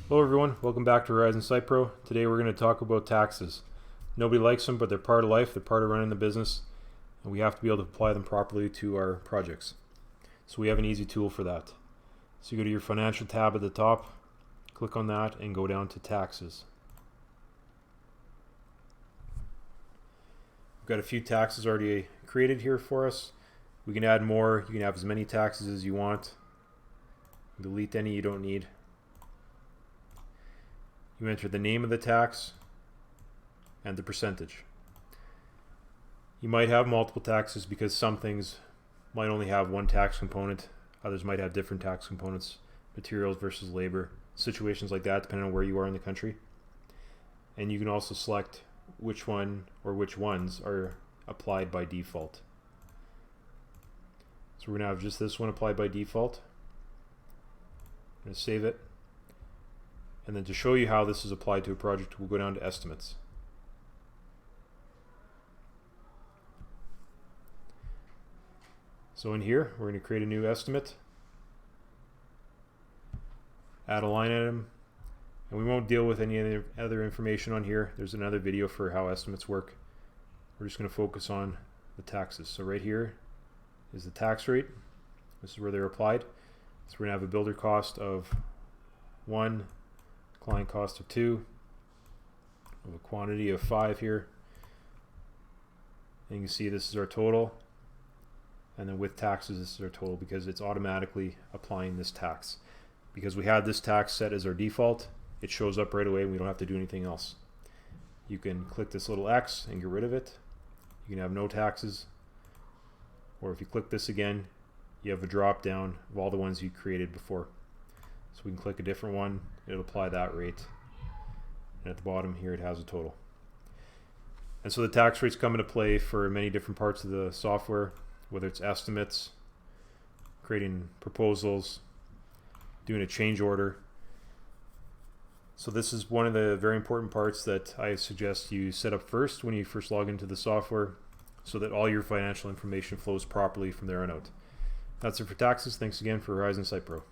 Hello everyone, welcome back to Horizon Site Pro. Today we're going to talk about taxes. Nobody likes them, but they're part of life, they're part of running the business, and we have to be able to apply them properly to our projects. So we have an easy tool for that. So you go to your financial tab at the top, click on that, and go down to taxes. We've got a few taxes already created here for us. We can add more, you can have as many taxes as you want. Delete any you don't need. You enter the name of the tax and the percentage. You might have multiple taxes because some things might only have one tax component. Others might have different tax components, materials versus labor, situations like that depending on where you are in the country. And you can also select which one or which ones are applied by default. So we're going to have just this one applied by default. I'm going to save it. And then to show you how this is applied to a project, we'll go down to estimates. So in here, we're going to create a new estimate, add a line item, and we won't deal with any other information on here. There's another video for how estimates work. We're just going to focus on the taxes. So right here is the tax rate. This is where they're applied. So we're going to have a builder cost of 1, client cost of 2, of a quantity of 5 here, and you can see this is our total, and then with taxes this is our total because it's automatically applying this tax. Because we had this tax set as our default, it shows up right away and we don't have to do anything else. You can click this little X and get rid of it. You can have no taxes, or if you click this again, you have a drop down of all the ones you created before. So we can click a different one, it'll apply that rate. And at the bottom here it has a total. And so the tax rates come into play for many different parts of the software, whether it's estimates, creating proposals, doing a change order. So this is one of the very important parts that I suggest you set up first when you first log into the software so that all your financial information flows properly from there on out. That's it for taxes. Thanks again for Horizon Site Pro.